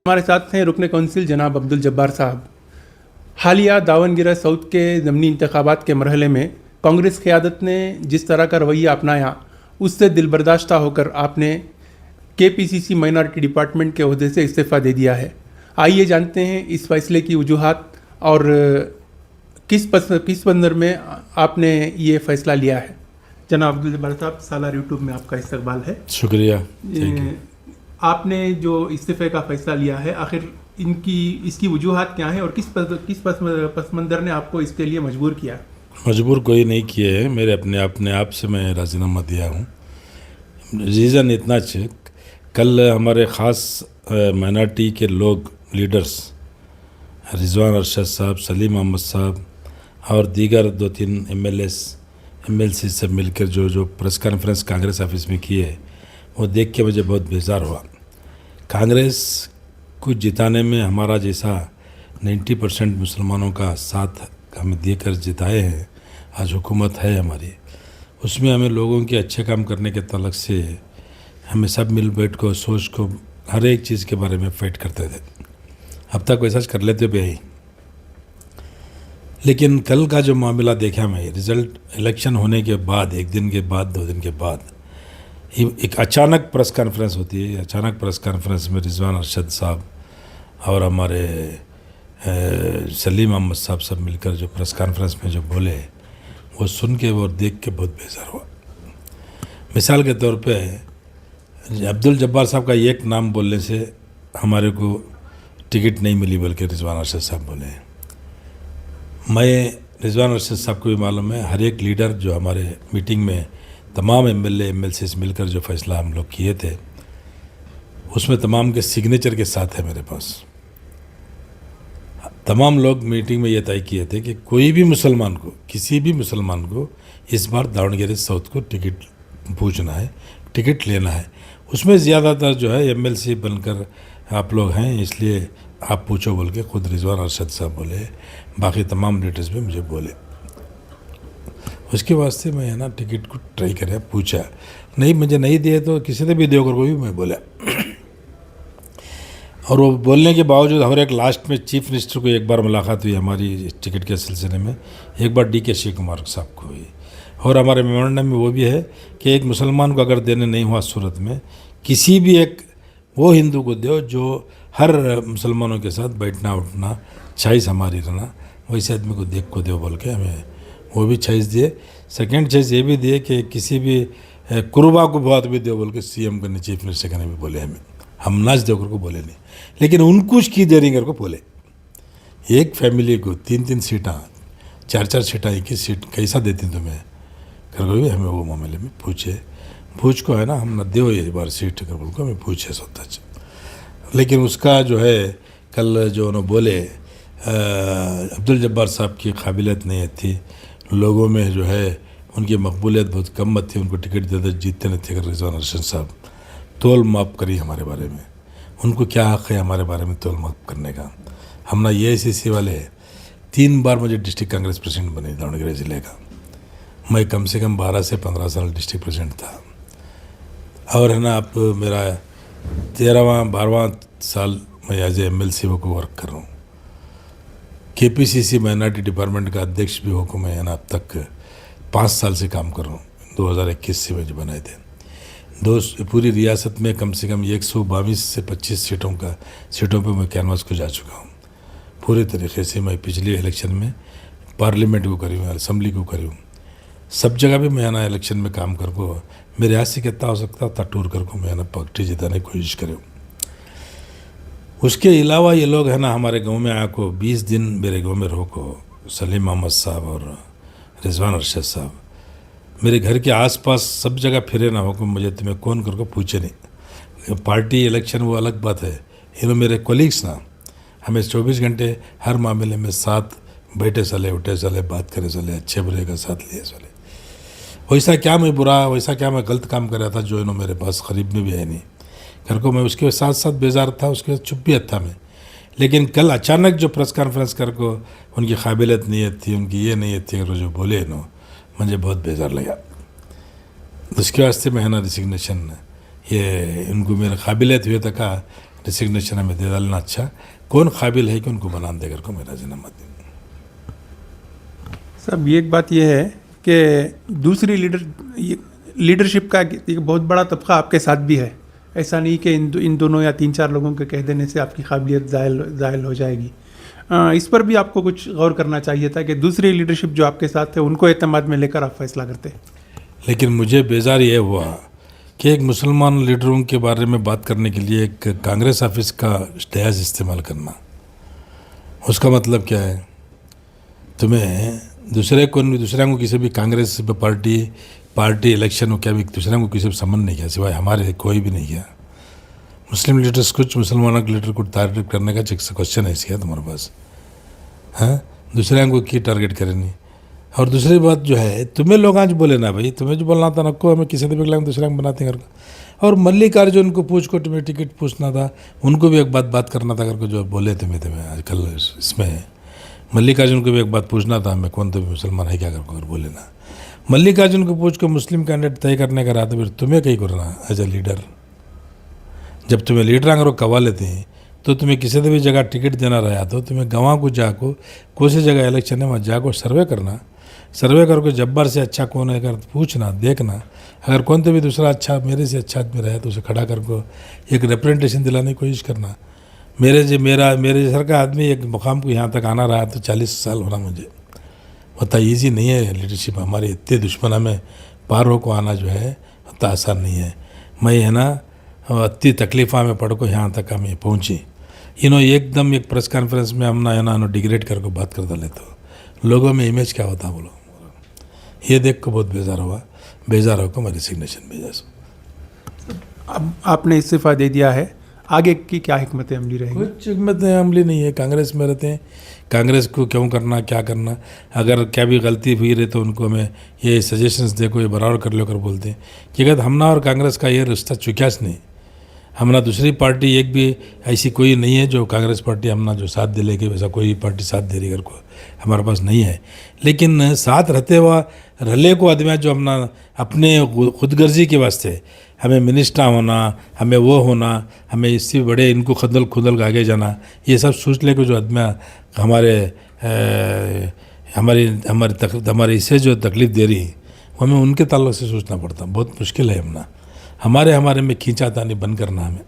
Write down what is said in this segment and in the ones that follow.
हमारे साथ हैं रुकन कौंसिल जनाब अब्दुल जब्बार साहब। हालिया दावनगिरा साउथ के ज़मनी इंतखाबात के मरहले में कांग्रेस क़यादत ने जिस तरह का रवैया अपनाया उससे दिलबर्दाश्ता होकर आपने KPCC माइनॉरिटी डिपार्टमेंट के ओहदे से इस्तीफ़ा दे दिया है। आइए जानते हैं इस फैसले की वजूहात और किस मंजर में आपने ये फ़ैसला लिया है। जनाब अब्दुल जब्बार साहब, सालार यूट्यूब में आपका इस्तकबाल है। शुक्रिया। आपने जो इस्तीफ़े का फ़ैसला लिया है, आखिर इसकी वजूहात क्या हैं और किस पस मंज़र ने आपको इसके लिए मजबूर किया? मजबूर कोई नहीं किए है, मेरे अपने आप से मैं राजीनामा दिया हूँ। रीज़न इतना कल हमारे ख़ास माइनॉरिटी के लोग लीडर्स रिजवान अरशद साहब, सलीम अहमद साहब और दीगर 2-3 MLC से मिलकर जो प्रेस कॉन्फ्रेंस कांग्रेस ऑफिस में किए, वो देख के मुझे बहुत बेजार हुआ। कांग्रेस को जिताने में हमारा जैसा 90% मुसलमानों का साथ हमें देकर जिताए हैं, आज हुकूमत है हमारी, उसमें हमें लोगों के अच्छे काम करने के तलक से हमें सब मिल बैठ को सोच को हर एक चीज़ के बारे में फाइट करते थे। अब तक वैसा कर लेते भी ही, लेकिन कल का जो मामला देखा मैं, रिज़ल्ट इलेक्शन होने के बाद 1 दिन के बाद 2 दिन के बाद एक अचानक प्रेस कॉन्फ्रेंस होती है। अचानक प्रेस कॉन्फ्रेंस में रिजवान अरशद साहब और हमारे सलीम अहमद साहब सब मिलकर जो प्रेस कॉन्फ्रेंस में जो बोले, वो सुन के और देख के बहुत बेजार हुआ। मिसाल के तौर पे अब्दुल जब्बार साहब का एक नाम बोलने से हमारे को टिकट नहीं मिली, बल्कि रिजवान अरशद साहब बोले। मैं रिजवान अरशद साहब को भी मालूम है, हर एक लीडर जो हमारे मीटिंग में तमाम MLC मिलकर जो फैसला हम लोग किए थे, उसमें तमाम के सिग्नेचर के साथ है मेरे पास। तमाम लोग मीटिंग में ये तय किए थे कि कोई भी मुसलमान को, किसी भी मुसलमान को इस बार दावणगेरे साउथ को टिकट पूछना है, टिकट लेना है। उसमें ज़्यादातर जो है MLC बनकर आप लोग हैं, इसलिए आप पूछो बोल के खुद रिजवान अरशद साहब बोले, बाकी तमाम लीडर्स भी मुझे बोले। उसके वास्ते मैं ना टिकट को ट्राई करा, पूछा, नहीं मुझे नहीं दिए तो किसी ने भी दे को भी मैं बोला। और वो बोलने के बावजूद हर एक लास्ट में चीफ मिनिस्टर को एक बार मुलाकात हुई हमारी टिकट के सिलसिले में, एक बार DK शिव कुमार साहब को हुई। और हमारे मेमोरेंडम में वो भी है कि एक मुसलमान को अगर देने नहीं हुआ सूरत में, किसी भी एक वो हिंदू को दो जो हर मुसलमानों के साथ बैठना उठना चॉइस हमारी रहना, वैसे आदमी को देख को दो बोल के हमें वो भी चॉइस दिए। सेकंड चॉइस ये भी दिए कि किसी भी कुर्बा को बहुत भी दो बोल के CM करने, चीफ मिनिस्टर करने भी बोले हमें। हम नाच देकर को बोले नहीं, लेकिन उनको की देरी कर को बोले। एक फैमिली को 3-3 सीटा, 4-4 सीटा, 21 सीट कैसा देती तुम्हें कर भी हमें वो मामले में पूछ को है ना, हम न दो ये बार सीट कर बोल को हमें पूछे सोता। लेकिन उसका जो है कल जो उन्होंने बोले, अब्दुल जब्बार साहब की काबिलियत नहीं थी, लोगों में जो है उनकी मकबूलियत बहुत कम थी, उनको टिकट देते जीतते नहीं थे। रिजवान अरशद साहब तोल माप करी हमारे बारे में, उनको क्या हक़ है हमारे बारे में तोल माप करने का। हम ना ये ACC वाले 3 बार मुझे डिस्ट्रिक्ट कांग्रेस प्रेसिडेंट बने दावणगेरे ज़िले का। मैं कम से कम 12 से 15 साल डिस्ट्रिक्ट प्रेसिडेंट था। और है ना, अब मेरा 13वां-12वां साल मैं एज MLC को वर्क कर रहा हूँ। KPCC माइनॉरिटी डिपार्टमेंट का अध्यक्ष भी होकर मैं है ना अब तक 5 साल से काम कर रहा हूँ। 2021 से मुझे बनाए थे। पूरी रियासत में कम से कम 122 से 25 सीटों पे मैं कैनवास को जा चुका हूँ। पूरे तरीके से मैं पिछले इलेक्शन में पार्लियामेंट को करी हूँ, असम्बली को करी हूँ, सब जगह भी मैं ना इलेक्शन में काम कर को मेरे हाथ से कितना हो सकता था टूर कर को मैं ना पार्टी जिताने की कोशिश करूँ। उसके अलावा ये लोग है ना हमारे गांव में आको 20 दिन मेरे गांव में रहो को, सलीम अहमद साहब और रिजवान अरशद साहब मेरे घर के आसपास सब जगह फिरे ना हो को मुझे तुम्हें कौन कर को पूछे नहीं। पार्टी इलेक्शन वो अलग बात है, इन्होंने मेरे कोलीग्स ना हमें 24 घंटे हर मामले में साथ बैठे चले, उठे चले, बात करे चले, अच्छे बुरे का साथ लिए चले। वैसा क्या मैं बुरा, वैसा क्या मैं गलत काम कर रहा था जो इन्होंने मेरे पास करीब में भी है नहीं घर को। मैं उसके साथ साथ बेजार था, उसके साथ चुप भी था मैं। लेकिन कल अचानक जो प्रेस कॉन्फ्रेंस कर को उनकी काबिलियत नहीं थी, उनकी ये नहीं थी, जो बोले नो मुझे बहुत बेजार लगा। उसके वास्ते मैं है ना रिसिग्नेशन ये उनको मेरा काबिलियत हुए तक रिसिग्नेशन हमें दे डालना अच्छा, कौन काबिल है कि उनको बनान देकर को मेरा राजीनामा दें। सब एक बात यह है कि दूसरी लीडरशिप का एक बहुत बड़ा तबका आपके साथ भी है। ऐसा नहीं कि इन दोनों या 3-4 लोगों के कह देने से आपकी काबिलियत ज़ायल हो जाएगी। इस पर भी आपको कुछ गौर करना चाहिए था कि दूसरी लीडरशिप जो आपके साथ है उनको एतमाद में लेकर आप फैसला करते। लेकिन मुझे बेजार ये हुआ कि एक मुसलमान लीडरों के बारे में बात करने के लिए एक कांग्रेस ऑफिस का डयाज इस्तेमाल करना, उसका मतलब क्या है? तुम्हें दूसरे को किसी भी कांग्रेस पार्टी इलेक्शन हो क्या भी दूसरे को किसी से संबंध नहीं किया, सिवाय हमारे कोई भी नहीं किया। मुस्लिम लीडर्स कुछ मुसलमानों के लीडर को टारगेट करने का क्वेश्चन है इसका तुम्हारे पास? हाँ, दूसरे को की टारगेट करे नहीं। और दूसरी बात जो है, तुम्हें लोग आज बोले ना भाई, तुम्हें जो बोलना था नको, हमें किसी भी दूसरे को बनाते हैं करके। और मल्लिकार्जुन को पूछ को तुम्हें टिकट पूछना था, उनको भी एक बात करना था करके जो बोले तुम्हें आजकल इसमें मल्लिकार्जुन को भी एक बात पूछना था, हमें कौन तो भी मुसलमान है क्या करके अगर बोले ना। मल्लिकार्जुन को पूछ को मुस्लिम कैंडिडेट तय करने का रहा तो फिर तुम्हें कहीं करना एज ए लीडर। जब तुम्हें लीडर अगर कवा लेते हैं तो तुम्हें किसी भी जगह टिकट देना रहा तो तुम्हें गाँव को जाको कोई जगह इलेक्शन में वहाँ जाको सर्वे करना, सर्वे करके जब्बार से अच्छा कौन है कर पूछना देखना, अगर कौन तो भी दूसरा अच्छा मेरे से अच्छा आदमी रहे तो उसे खड़ा करके एक रिप्रेजेंटेशन दिलाने की कोशिश करना। मेरे जैसा का आदमी एक मुकाम को यहाँ तक आना रहा तो 40 साल होना मुझे उतना ईजी नहीं है। लीडरशिप हमारे इतने दुश्मन में पार हो को आना जो है उतना आसान नहीं है। मैं है ना इतनी तकलीफ़ा में पढ़ को यहाँ तक हम पहुँची। एकदम एक प्रेस कॉन्फ्रेंस में हम ना डिग्रेड करके बात करता लेते हो, लोगों में इमेज क्या होता बोलो। ये देख को बहुत बेजार होकर मैं रिसिग्नेशन भेजा। अब आपने इस्तीफा दे दिया है, आगे की क्या हिकमत अमली रहेगी? कुछ हिकमत अमली नहीं है। कांग्रेस में रहते हैं, कांग्रेस को क्यों करना क्या करना, अगर क्या भी गलती हुई रहे तो उनको हमें ये सजेशंस देखो, ये बराबर कर लो कर बोलते हैं कि अगर हमना और कांग्रेस का ये रिश्ता चुक्यास नहीं। हमना दूसरी पार्टी एक भी ऐसी कोई नहीं है जो कांग्रेस पार्टी हमना जो साथ दे लेके वैसा कोई पार्टी साथ दे रही कर को हमारे पास नहीं है। लेकिन साथ रहते हुआ रले को आदमी जो हमना अपने खुदगर्जी के वास्ते हमें मिनिस्टर होना, हमें वो होना, हमें इससे बड़े इनको खुदल आगे जाना, ये सब सोच ले को जो आदमी हमारे इससे जो तकलीफ़ दे रही वो हमें उनके ताल्लुक से सोचना पड़ता। बहुत मुश्किल है हमना हमारे में खींचातानी बंद करना। हमें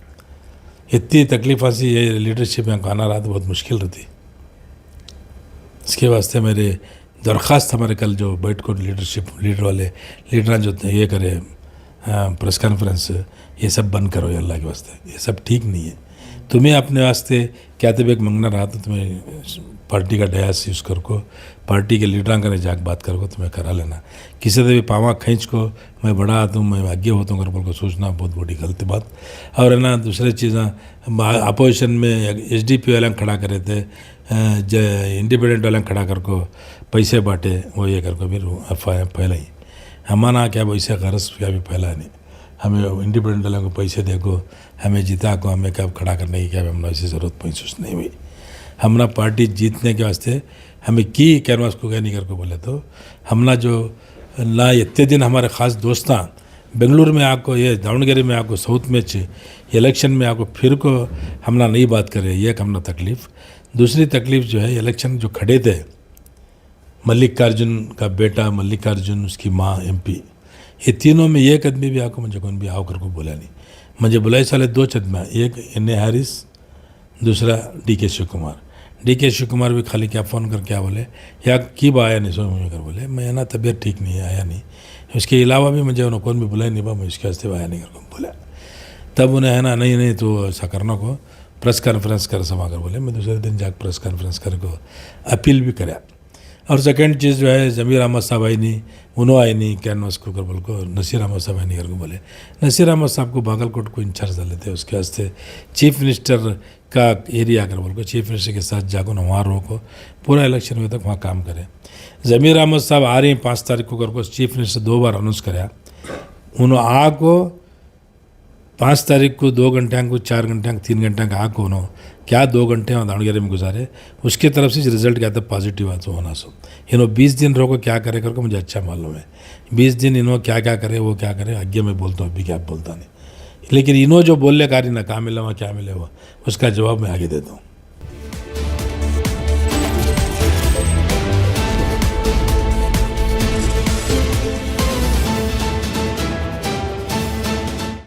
इतनी तकलीफ़ से ये लीडरशिप में आना रहा तो बहुत मुश्किल रहती। इसके वास्ते मेरे दरख्वास्त हमारे कल जो बैठ को लीडर वाले लीडर जो ये करे प्रेस कॉन्फ्रेंस, ये सब बंद करो ये अल्लाह के वास्ते, ये सब ठीक नहीं है। तुम्हें अपने वास्ते क्या तब एक मंगना रहा तो तुम्हें पार्टी का डयास यूज़ कर को पार्टी के लीडर करे जाग बात कर को तुम्हें करा लेना। किसी से भी पावा खींच को मैं बड़ा आता हूँ, मैं आगे होता हूँ कर बोल को सोचना बहुत बड़ी गलत बात। और है ना दूसरे चीज़ें अपोजिशन में SDP वाले खड़ा करे थे, इंडिपेंडेंट वाले खड़ा कर को पैसे बांटे, वो ये कर को फिर फैला ही हमारा क्या वैसे गरज क्या भी फैला नहीं। हमें इंडिपेंडेंट वालों को पैसे देखो, हमें जिता को हमें कब खड़ा करने की क्या हमें ऐसी ज़रूरत महसूस नहीं हुई। हमना पार्टी जीतने के वास्ते हमें की कैनवास को क्या नहीं कर को बोले तो हमना जो ना इतने दिन हमारे ख़ास दोस्त बेंगलुरु में आको ये दावणगेरे में आको साउथ में इलेक्शन में आको फिर को हमना नई बात करे, ये हमना तकलीफ़। दूसरी तकलीफ़ जो है इलेक्शन जो खड़े थे, मल्लिकार्जुन का बेटा मल्लिकार्जुन, उसकी माँ MP, ये तीनों में एक आदमी भी आको मुझे कौन भी आओ कर को बोला नहीं। मुझे बुलाई साले 2 चदमा, एक NA हैरिस, दूसरा DK शिव कुमार भी खाली क्या फ़ोन कर क्या बोले या की आया नहीं सो मुझे कर बोले मैं ना तबीयत ठीक नहीं है आया नहीं। उसके अलावा भी मुझे उन्होंने कौन भी बुलाया नहीं बा, मैं उसके वास्ते आया नहीं कर बोला। तब उन्हें है ना नहीं तो ऐसा करना को प्रेस कॉन्फ्रेंस कर समा कर बोले। मैं दूसरे दिन जाकर प्रेस कॉन्फ्रेंस कर को अपील भी कराया। और सेकंड चीज़ जो है ज़मीर अहमद साहब आई नहीं, उन्होंने आई नहीं कैनवास को कर बोल को नसीर अहमद साहब आई नहीं कर को बोले। नसीर अहमद साहब को बागलकोट को इंचार्ज डाले थे, उसके वास्ते चीफ मिनिस्टर का एरिया कर बोल को चीफ मिनिस्टर के साथ जाको ना वहाँ रोको पूरा इलेक्शन हुए तक वहाँ काम करें। ज़मीर अहमद साहब आ रही हैं 5 तारीख को कर को चीफ मिनिस्टर 2 बार अनाउंस कराया। उन्होंने आ को 5 तारीख को 2 घंटे को 4 घंटे 3 घंटे का आको उन्होंने क्या 2 घंटे वहाँ दावणगेरे में गुजारे, उसके तरफ से रिजल्ट क्या था पॉजिटिव आ तो होना सो। 20 दिन रोको क्या करे करके मुझे अच्छा मालूम है। 20 दिन इन्होंने क्या क्या करे वो क्या करे आगे मैं बोलता हूँ, अभी क्या बोलता नहीं। लेकिन इन्हों जो बोलने कारी ना कहाँ मिला वहाँ क्या मिले हुआ, उसका जवाब मैं आगे देता हूँ।